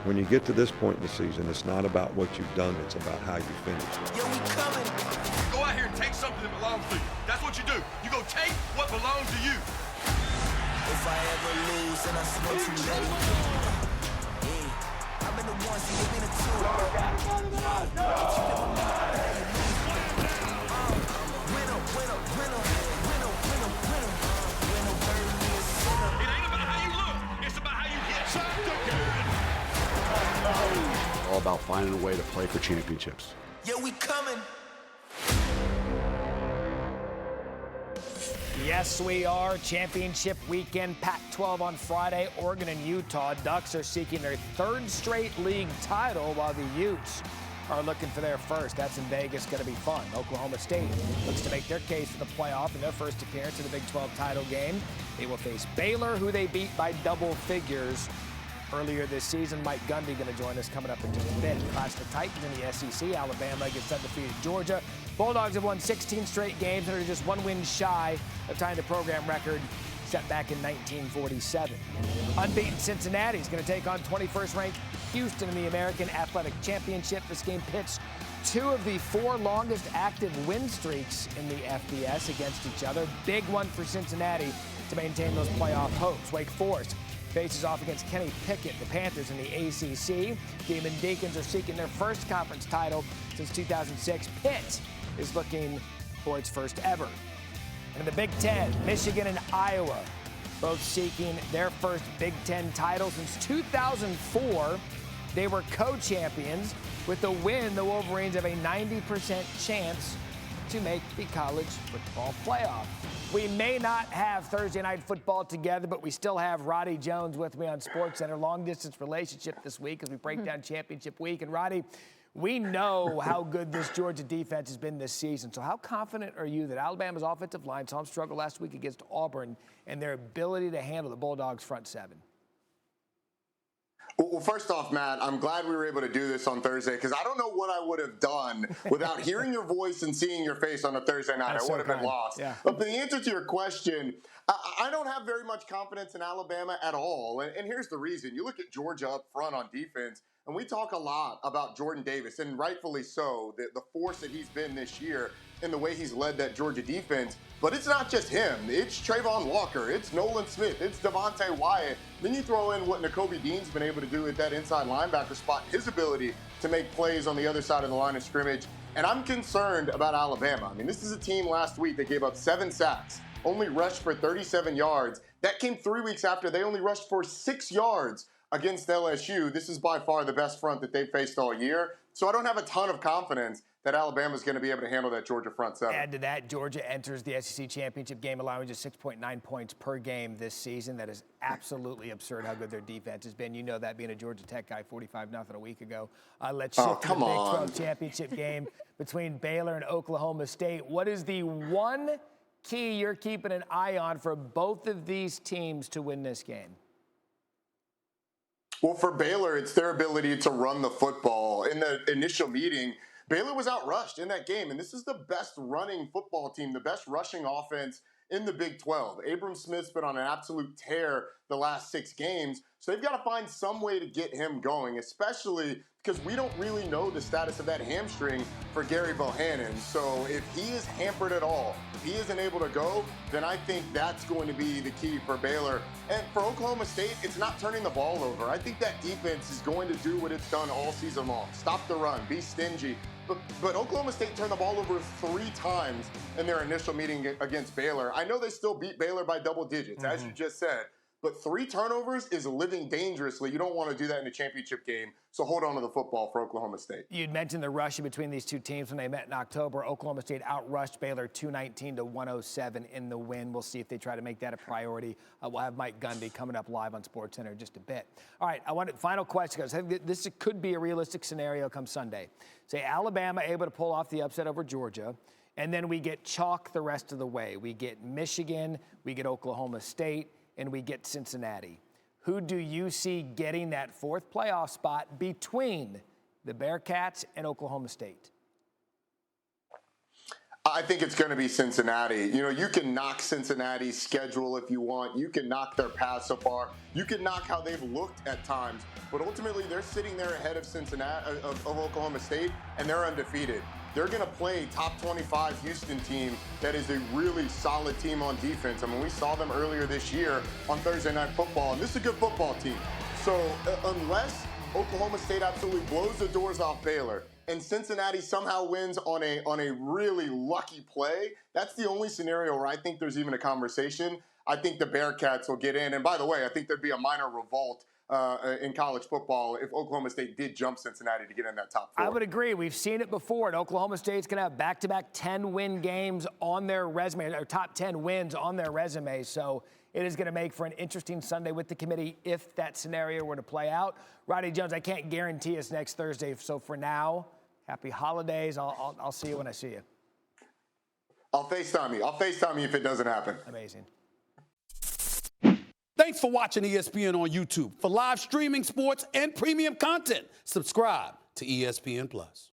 When you get to this point in the season, it's not about what you've done, it's about how you finish. Yo, we coming. Go out here and take something that belongs to you. That's what you do. You go take what belongs to you. If I ever lose, then I swear to you that I've been the one, so give me the two. It ain't about how you look. It's about how you get. All about finding a way to play for championships. Yo, we coming. Yes, we are. Championship weekend, Pac-12 on Friday. Oregon and Utah. Ducks are seeking their third straight league title while the Utes are looking for their first. That's in Vegas. Going to be fun. Oklahoma State looks to make their case for the playoff in their first appearance in the Big 12 title game. They will face Baylor, who they beat by double figures earlier this season. Mike Gundy going to join us coming up in just a bit. Clash the Titans in the SEC. Alabama against undefeated Georgia. Bulldogs have won 16 straight games and are just one win shy of tying the program record set back in 1947. Unbeaten Cincinnati is going to take on 21st ranked Houston in the American Athletic Championship. This game pits two of the four longest active win streaks in the FBS against each other. Big one for Cincinnati to maintain those playoff hopes. Wake Forest faces off against Kenny Pickett, the Panthers in the ACC. Demon Deacons are seeking their first conference title since 2006. Pitt is looking for its first ever. And in the Big Ten, Michigan and Iowa both seeking their first Big Ten title since 2004. They were co-champions. With the win, the Wolverines have a 90% chance to make the college football playoff. We may not have Thursday night football together, but we still have Roddy Jones with me on SportsCenter. Long-distance relationship this week as we break down championship week. And Roddy, we know how good this Georgia defense has been this season. So how confident are you that Alabama's offensive line saw them struggle last week against Auburn and their ability to handle the Bulldogs' front seven? Well, first off, Matt, I'm glad we were able to do this on Thursday because I don't know what I would have done without hearing your voice and seeing your face on a Thursday night. I would have been lost. Yeah. But the answer to your question, I don't have very much confidence in Alabama at all. And here's the reason. You look at Georgia up front on defense, and we talk a lot about Jordan Davis, and rightfully so, the force that he's been this year and the way he's led that Georgia defense. But it's not just him. It's Trayvon Walker. It's Nolan Smith. It's Devontae Wyatt. Then you throw in what Nakobe Dean's been able to do at that inside linebacker spot, his ability to make plays on the other side of the line of scrimmage. And I'm concerned about Alabama. I mean, this is a team last week that gave up 7 sacks, only rushed for 37 yards. That came 3 weeks after they only rushed for 6 yards against LSU. This is by far the best front that they've faced all year. So I don't have a ton of confidence that Alabama's going to be able to handle that Georgia front seven. Add to that, Georgia enters the SEC championship game allowing just 6.9 points per game this season. That is absolutely absurd how good their defense has been. You know that being a Georgia Tech guy, 45-0 a week ago. Let's shift to the Big 12 championship game between Baylor and Oklahoma State. What is the one key you're keeping an eye on for both of these teams to win this game? Well, for Baylor, it's their ability to run the football. In the initial meeting, Baylor was outrushed in that game, and this is the best running football team, the best rushing offense in the Big 12. Abram Smith's been on an absolute tear the last 6 games, so they've got to find some way to get him going, especially because we don't really know the status of that hamstring for Gary Bohannon. So if he is hampered at all, if he isn't able to go, then I think that's going to be the key for Baylor. And for Oklahoma State, it's not turning the ball over. I think that defense is going to do what it's done all season long. Stop the run, be stingy. But Oklahoma State turned the ball over 3 times in their initial meeting against Baylor. I know they still beat Baylor by double digits, as you just said. But 3 turnovers is living dangerously. You don't want to do that in a championship game. So hold on to the football for Oklahoma State. You'd mentioned the rushing between these two teams when they met in October. Oklahoma State outrushed Baylor 219-107 in the win. We'll see if they try to make that a priority. We'll have Mike Gundy coming up live on SportsCenter in just a bit. All right, final question, because I think this could be a realistic scenario come Sunday. Say Alabama able to pull off the upset over Georgia, and then we get chalk the rest of the way. We get Michigan, we get Oklahoma State, and we get Cincinnati. Who do you see getting that 4th playoff spot between the Bearcats and Oklahoma State? I think it's going to be Cincinnati. You know, you can knock Cincinnati's schedule if you want. You can knock their path so far. You can knock how they've looked at times. But ultimately, they're sitting there ahead of Cincinnati, of Oklahoma State, and they're undefeated. They're going to play top 25 Houston team that is a really solid team on defense. I mean, we saw them earlier this year on Thursday Night Football, and this is a good football team. So unless Oklahoma State absolutely blows the doors off Baylor, and Cincinnati somehow wins on a really lucky play, that's the only scenario where I think there's even a conversation. I think the Bearcats will get in. And by the way, I think there'd be a minor revolt in college football if Oklahoma State did jump Cincinnati to get in that top 4. I would agree. We've seen it before, and Oklahoma State's going to have back-to-back 10-win games on their resume, or top 10 wins on their resume. So it is going to make for an interesting Sunday with the committee if that scenario were to play out. Roddy Jones, I can't guarantee us next Thursday. So for now, happy holidays. I'll see you when I see you. I'll FaceTime you. I'll FaceTime you if it doesn't happen. Amazing. Thanks for watching ESPN on YouTube. For live streaming, sports, and premium content, subscribe to ESPN+.